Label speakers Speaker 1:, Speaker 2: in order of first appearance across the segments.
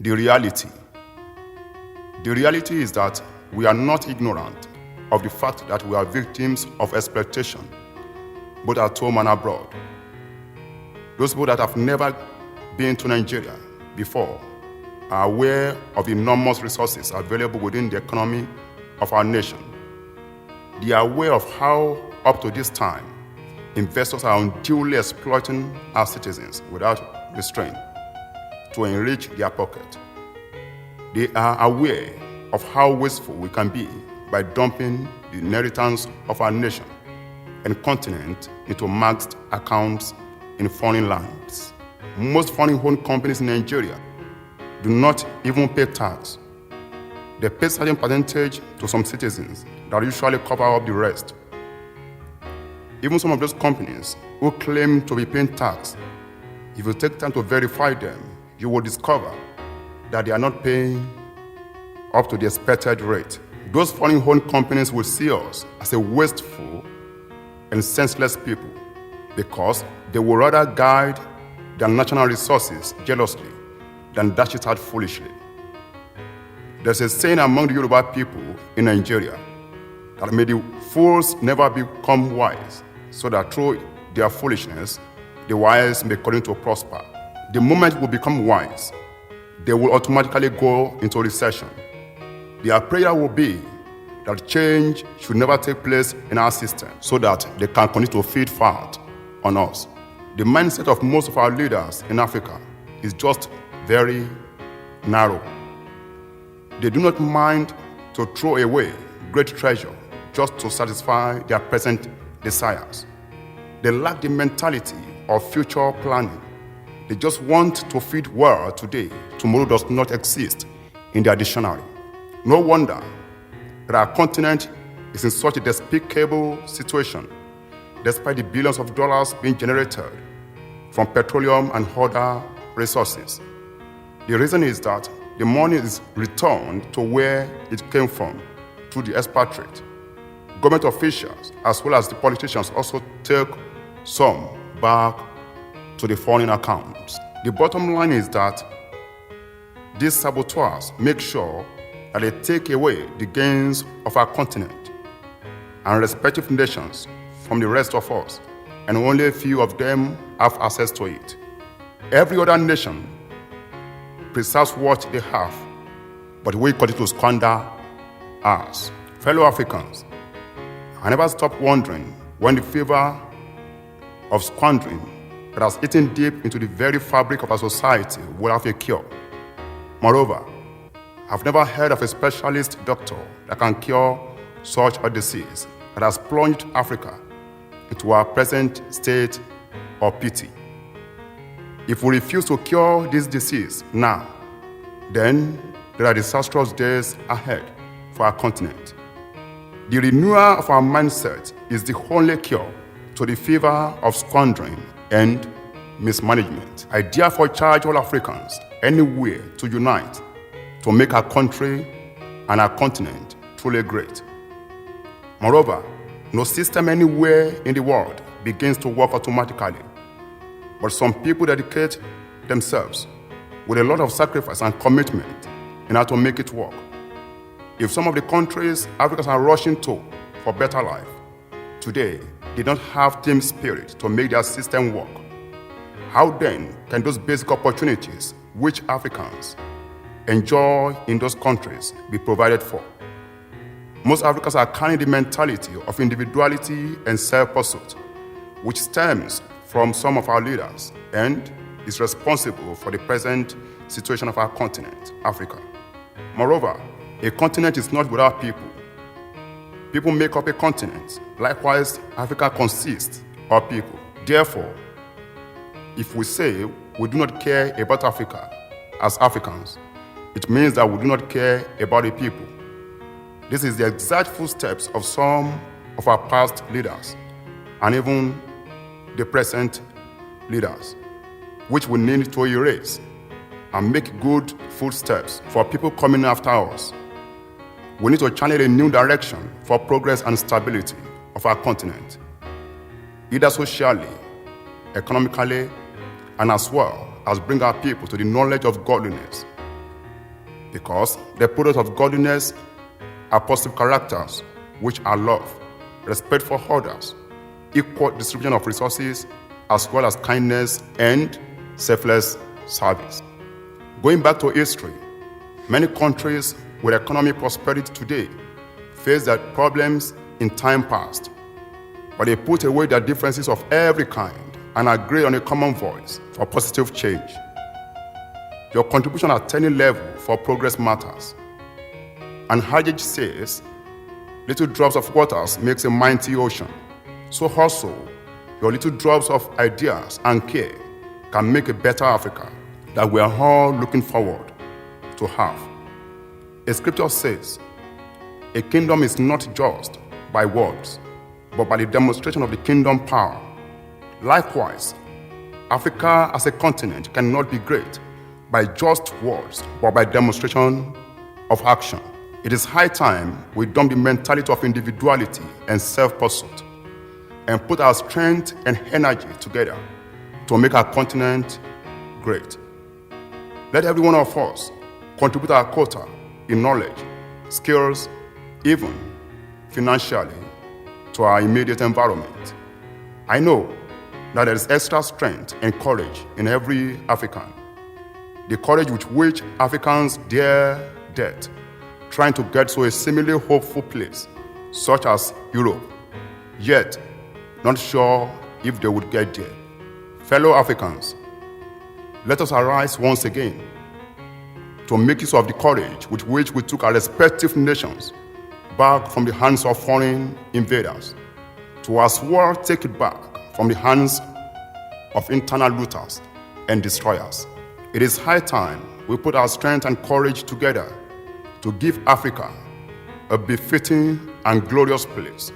Speaker 1: The reality. The reality is that we are not ignorant of the fact that we are victims of exploitation, both at home and abroad. Those people that have never been to Nigeria before are aware of the enormous resources available within the economy of our nation. They are aware of how, up to this time, investors are unduly exploiting our citizens without restraint to enrich their pocket. They are aware of how wasteful we can be by dumping the inheritance of our nation and continent into maxed accounts in foreign lands. Most foreign-owned companies in Nigeria do not even pay tax. They pay a certain percentage to some citizens that usually cover up the rest. Even some of those companies who claim to be paying tax, if you take time to verify them, you will discover that they are not paying up to the expected rate. Those foreign-owned companies will see us as a wasteful and senseless people because they will rather guide their national resources jealously than dash it out foolishly. There's a saying among the Yoruba people in Nigeria that may the fools never become wise, so that through their foolishness, the wise may continue to prosper. The moment we become wise, they will automatically go into recession. Their prayer will be that change should never take place in our system so that they can continue to feed fat on us. The mindset of most of our leaders in Africa is just very narrow. They do not mind to throw away great treasure just to satisfy their present desires. They lack the mentality of future planning. They just want to feed well today. Tomorrow does not exist in their dictionary. No wonder that our continent is in such a despicable situation, despite the billions of dollars being generated from petroleum and other resources. The reason is that the money is returned to where it came from through the expatriate. Government officials, as well as the politicians, also take some back to the foreign accounts. The bottom line is that these saboteurs make sure that they take away the gains of our continent and respective nations from the rest of us, and only a few of them have access to it. Every other nation preserves what they have, but we continue to squander ours. Fellow Africans, I never stop wondering when the fever of squandering that has eaten deep into the very fabric of our society will have a cure. Moreover, I've never heard of a specialist doctor that can cure such a disease that has plunged Africa into our present state of pity. If we refuse to cure this disease now, then there are disastrous days ahead for our continent. The renewal of our mindset is the only cure to the fever of squandering and mismanagement. I therefore charge all Africans anywhere to unite to make our country and our continent truly great. Moreover, no system anywhere in the world begins to work automatically, but some people dedicate themselves with a lot of sacrifice and commitment in order to make it work. If some of the countries Africans are rushing to for better life, today they don't have team spirit to make their system work. How then can those basic opportunities which Africans enjoy in those countries be provided for? Most Africans are carrying the mentality of individuality and self-pursuit, which stems from some of our leaders and is responsible for the present situation of our continent, Africa. Moreover, a continent is not without people. People make up a continent. Likewise, Africa consists of people. Therefore, if we say we do not care about Africa as Africans, it means that we do not care about the people. This is the exact footsteps of some of our past leaders and even the present leaders, which we need to erase and make good footsteps for people coming after us. We need to channel a new direction for progress and stability of our continent, either socially, economically, and as well as bring our people to the knowledge of godliness because the product of godliness are positive characters, which are love, respect for others, equal distribution of resources, as well as kindness and selfless service. Going back to history, many countries with economic prosperity today face their problems in time past, but they put away their differences of every kind and agree on a common voice for positive change. Your contribution at any level for progress matters. And adage says, little drops of water makes a mighty ocean. So also, your little drops of ideas and care can make a better Africa that we are all looking forward to have. A scripture says, a kingdom is not judged by words, but by the demonstration of the kingdom power. Likewise, Africa as a continent cannot be great by just words, but by demonstration of action. It is high time we dump the mentality of individuality and self-pursuit and put our strength and energy together to make our continent great. Let every one of us contribute our quota in knowledge, skills, even financially, to our immediate environment. I know that there is extra strength and courage in every African. The courage with which Africans dare death, trying to get to a seemingly hopeful place, such as Europe, yet not sure if they would get there. Fellow Africans, let us arise once again to make use of the courage with which we took our respective nations back from the hands of foreign invaders, to as well take it back from the hands of internal looters and destroyers. It is high time we put our strength and courage together to give Africa a befitting and glorious place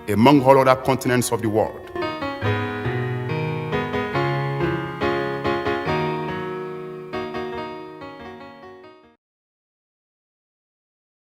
Speaker 1: among all other continents of the world.